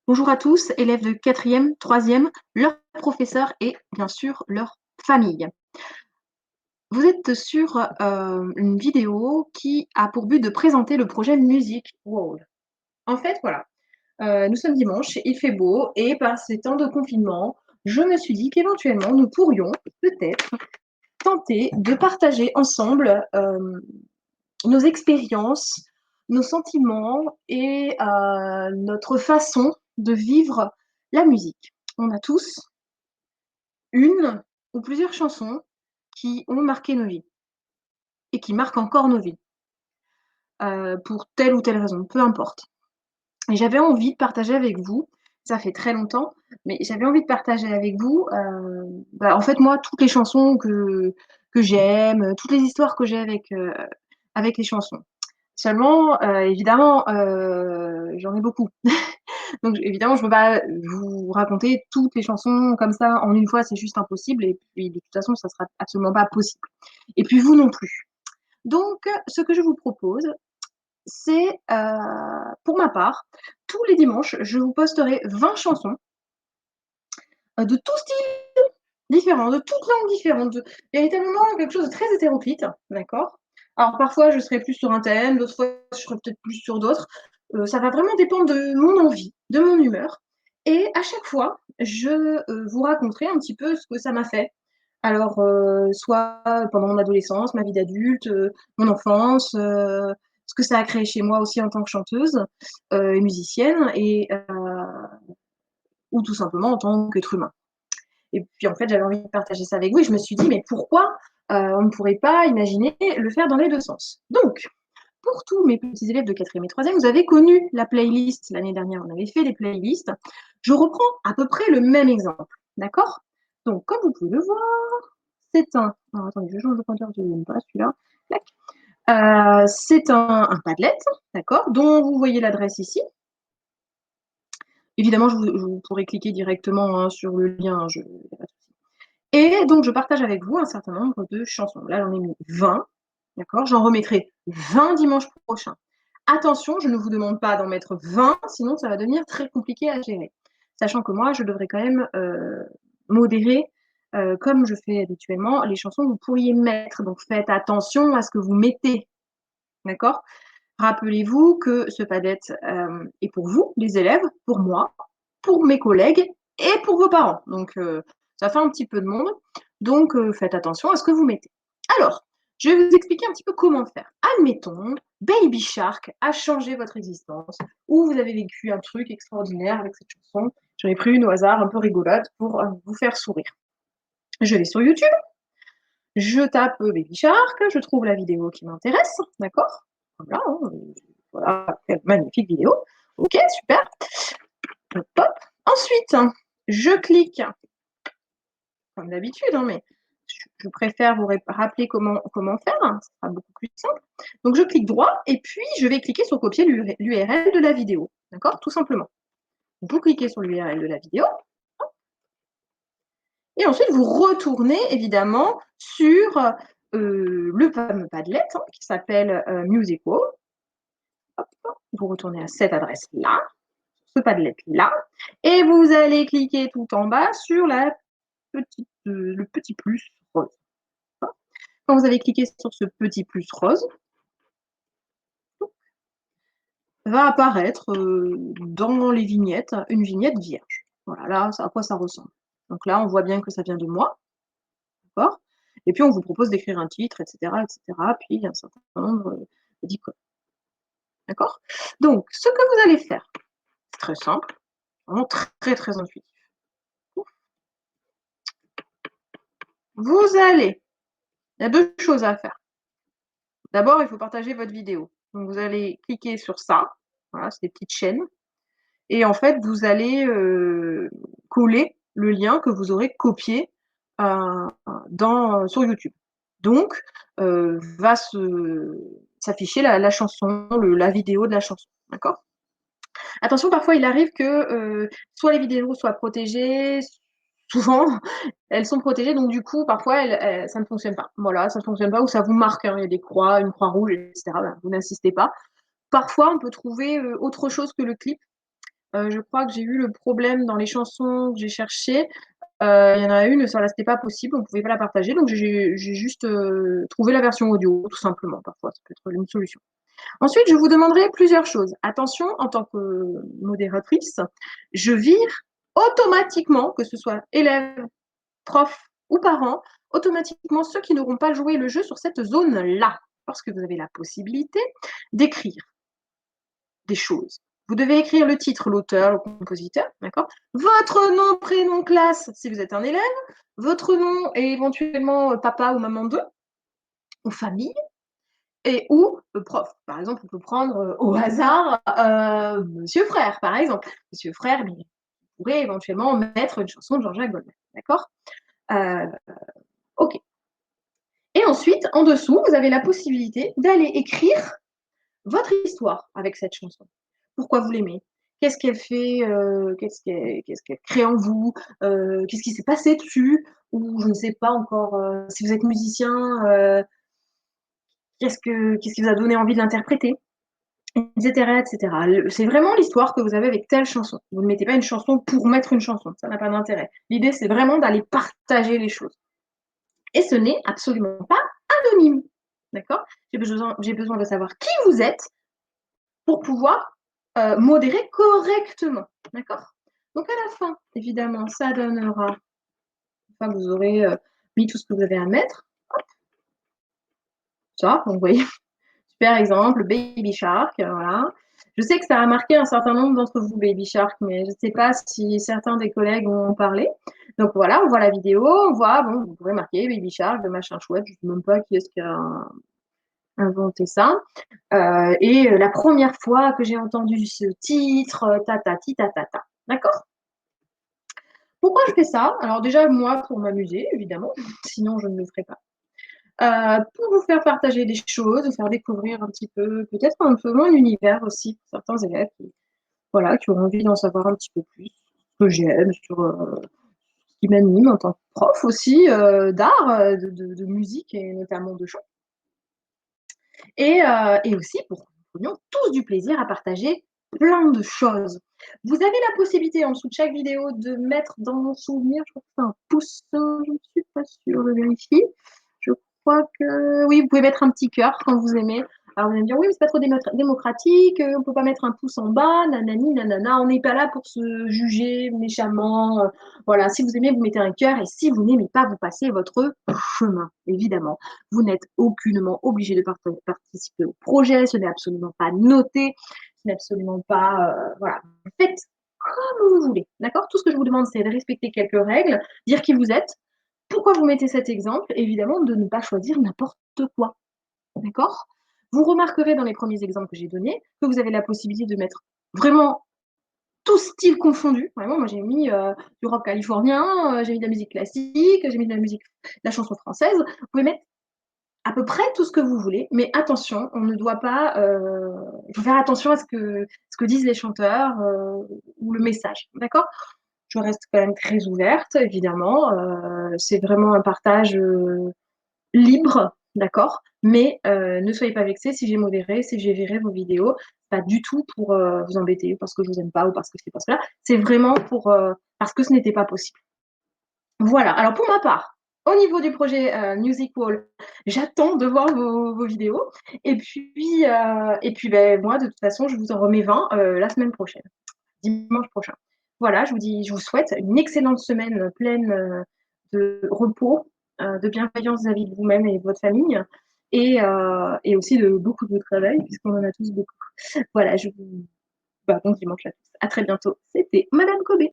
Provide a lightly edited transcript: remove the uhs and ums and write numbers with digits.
Bonjour à tous, élèves de quatrième, troisième, leurs professeurs et bien sûr leur famille. Vous êtes sur une vidéo qui a pour but de présenter le projet Music World. En fait, voilà, nous sommes dimanche, il fait beau et par ces temps de confinement, je me suis dit qu'éventuellement nous pourrions peut-être tenter de partager ensemble nos expériences, nos sentiments et notre façon de vivre la musique. On a tous une ou plusieurs chansons qui ont marqué nos vies et qui marquent encore nos vies, pour telle ou telle raison, peu importe. Et j'avais envie de partager avec vous, ça fait très longtemps, mais j'avais envie de partager avec vous, en fait, moi, toutes les chansons que j'aime, toutes les histoires que j'ai avec les chansons. Seulement, évidemment, j'en ai beaucoup. Donc évidemment, je peux pas vous raconter toutes les chansons comme ça en une fois, c'est juste impossible et puis de toute façon, ça sera absolument pas possible. Et puis vous non plus. Donc ce que je vous propose, c'est, pour ma part, tous les dimanches, je vous posterai 20 chansons, de tout style différent, de toutes langues différentes, de véritablement quelque chose de très hétéroclite, d'accord? Alors parfois, je serai plus sur un thème, d'autres fois, je serai peut-être plus sur d'autres. Ça va vraiment dépendre de mon envie, de mon humeur et à chaque fois, je, vous raconterai un petit peu ce que ça m'a fait. Alors, soit pendant mon adolescence, ma vie d'adulte, mon enfance, ce que ça a créé chez moi aussi en tant que chanteuse, et musicienne et ou tout simplement en tant qu'être humain. Et puis en fait, j'avais envie de partager ça avec vous et je me suis dit: «Mais pourquoi, on ne pourrait pas imaginer le faire dans les 2 sens?» Donc, pour tous mes petits élèves de quatrième et troisième, vous avez connu la playlist l'année dernière, on avait fait des playlists. Je reprends à peu près le même exemple, d'accord? Donc comme vous pouvez le voir, c'est un alors attendez, je change de pointeur, je n'aime pas celui-là, tac. C'est un Padlet, d'accord? Dont vous voyez l'adresse ici. Évidemment, je vous pourrez cliquer directement, hein, sur le lien, je il y a pas de souci. Et donc, je partage avec vous un certain nombre de chansons. Là, j'en ai mis 20, d'accord? J'en remettrai 20 dimanche prochain. Attention, je ne vous demande pas d'en mettre 20, sinon ça va devenir très compliqué à gérer. Sachant que moi, je devrais quand même modérer, comme je fais habituellement, les chansons que vous pourriez mettre. Donc, faites attention à ce que vous mettez, d'accord? Rappelez-vous que ce padlet est pour vous, les élèves, pour moi, pour mes collègues et pour vos parents. Donc, ça fait un petit peu de monde. Donc, faites attention à ce que vous mettez. Alors, je vais vous expliquer un petit peu comment faire. Admettons, Baby Shark a changé votre existence ou vous avez vécu un truc extraordinaire avec cette chanson. J'en ai pris une au hasard, un peu rigolote, pour vous faire sourire. Je vais sur YouTube, je tape Baby Shark, je trouve la vidéo qui m'intéresse, d'accord? Voilà, hein, voilà, quelle magnifique vidéo. OK, super. Hop, hop. Ensuite, je clique, comme d'habitude, hein, mais je préfère vous rappeler comment faire, hein, ça sera beaucoup plus simple. Donc, je clique droit et puis je vais cliquer sur copier l'URL de la vidéo, d'accord? Tout simplement. Vous cliquez sur l'URL de la vidéo et ensuite vous retournez évidemment sur le fameux Padlet hein, qui s'appelle Musical. Hop, vous retournez à cette adresse-là, ce Padlet-là, et vous allez cliquer tout en bas sur le petit plus rose. Quand vous avez cliqué sur ce petit plus rose, va apparaître dans les vignettes une vignette vierge. Voilà, là, à quoi ça ressemble. Donc là, on voit bien que ça vient de moi, d'accord? Et puis on vous propose d'écrire un titre, etc., etc. Puis il y a un certain nombre d'icônes, d'accord? Donc, ce que vous allez faire, c'est très simple, vraiment très très intuitif. Vous allez Il y a 2 choses à faire. D'abord, il faut partager votre vidéo. Donc vous allez cliquer sur ça, voilà, c'est des petites chaînes et en fait, vous allez, coller le lien que vous aurez copié, sur YouTube. Donc, va s'afficher la chanson, la vidéo de la chanson, d'accord? Attention, parfois il arrive que, soit les vidéos soient protégées, souvent elles sont protégées, donc du coup, parfois ça ne fonctionne pas. Voilà, ça ne fonctionne pas ou ça vous marque, hein, il y a des croix, une croix rouge et cetera, voilà, vous n'insistez pas. Parfois, on peut trouver, autre chose que le clip. Je crois que j'ai eu le problème dans les chansons que j'ai cherchées. Il y en a une, ça là, c'était pas possible, on pouvait pas la partager, donc j'ai juste trouvé la version audio, tout simplement. Parfois, ça peut être une solution. Ensuite, je vous demanderai plusieurs choses. Attention, en tant que modératrice, je vire automatiquement, que ce soit élève, prof ou parents, automatiquement ceux qui n'auront pas joué le jeu sur cette zone-là, parce que vous avez la possibilité d'écrire des choses. Vous devez écrire le titre, l'auteur, le compositeur, d'accord? Votre nom, prénom, classe, si vous êtes un élève, votre nom et éventuellement papa ou maman d'eux, ou famille, et ou le prof. Par exemple, on peut prendre au hasard Monsieur Frère, par exemple. Monsieur Frère, mais vous pourrez éventuellement mettre une chanson de Jean-Jacques Goldman, d'accord? euh, Ok. Et ensuite, en dessous, vous avez la possibilité d'aller écrire votre histoire avec cette chanson. Pourquoi vous l'aimez? Qu'est-ce qu'elle fait? Qu'est-ce qu'elle crée en vous? Qu'est-ce qui s'est passé dessus? Ou je ne sais pas encore si vous êtes musicien, qu'est-ce qui vous a donné envie de l'interpréter? Etc., etc. C'est vraiment l'histoire que vous avez avec telle chanson. Vous ne mettez pas une chanson pour mettre une chanson, ça n'a pas d'intérêt. L'idée, c'est vraiment d'aller partager les choses. Et ce n'est absolument pas anonyme. D'accord? J'ai besoin de savoir qui vous êtes pour pouvoir modérer correctement. D'accord? Donc à la fin, évidemment, ça donnera, une fois que vous aurez mis tout ce que vous avez à mettre, hop, ça, donc vous voyez, super exemple, Baby Shark, voilà. Je sais que ça a marqué un certain nombre d'entre vous, Baby Shark, mais je ne sais pas si certains des collègues ont parlé. Donc voilà, on voit la vidéo, on voit, bon, vous pourrez marquer Baby Shark, de machin chouette, je ne sais même pas qui est-ce qui a inventé ça. Et la première fois que j'ai entendu ce titre, tatati tatata. D'accord? Pourquoi je fais ça? Alors déjà, moi, pour m'amuser, évidemment, sinon je ne le ferais pas. Pour vous faire partager des choses, vous faire découvrir un petit peu, peut-être un peu moins l'univers aussi pour certains élèves qui, voilà, qui ont envie d'en savoir un petit peu plus sur ce que j'aime, sur ce qui m'anime en tant que prof aussi d'art, de musique et notamment de chant. Et aussi pour que nous prenions tous du plaisir à partager plein de choses. Vous avez la possibilité en dessous de chaque vidéo de mettre dans mon souvenir, je crois que c'est un pouce, je ne suis pas sûre, je vérifie. Je crois que oui, vous pouvez mettre un petit cœur quand vous aimez. Alors vous allez me dire oui, mais c'est pas trop démocratique, on peut pas mettre un pouce en bas, nanani, nanana, on n'est pas là pour se juger méchamment. Voilà, si vous aimez, vous mettez un cœur, et si vous n'aimez pas, vous passez votre chemin, évidemment. Vous n'êtes aucunement obligé de participer au projet, ce n'est absolument pas noté, ce n'est absolument pas. Voilà, faites comme vous voulez, d'accord? Tout ce que je vous demande, c'est de respecter quelques règles, dire qui vous êtes, pourquoi vous mettez cet exemple, évidemment, de ne pas choisir n'importe quoi, d'accord? Vous remarquerez dans les premiers exemples que j'ai donnés que vous avez la possibilité de mettre vraiment tout style confondu. Vraiment, moi j'ai mis du rock californien, j'ai mis de la musique classique, j'ai mis de la musique, de la chanson française. Vous pouvez mettre à peu près tout ce que vous voulez, mais attention, on ne doit pas. Il faut faire attention à ce que disent les chanteurs ou le message, d'accord? Je reste quand même très ouverte, évidemment. C'est vraiment un partage libre, d'accord? Mais ne soyez pas vexés si j'ai modéré, si j'ai viré vos vidéos. Pas du tout pour vous embêter, parce que je vous aime pas ou parce que c'est pas cela. C'est vraiment pour parce que ce n'était pas possible. Voilà. Alors pour ma part, au niveau du projet Music Wall, j'attends de voir vos vidéos. Et puis ben, moi, de toute façon, je vous en remets 20 la semaine prochaine, dimanche prochain. Voilà, je vous souhaite une excellente semaine pleine de repos, de bienveillance vis-à-vis de vous-même et de votre famille, et aussi de beaucoup de travail, puisqu'on en a tous beaucoup. Voilà, bon dimanche à tous. À très bientôt. C'était Madame Kobe.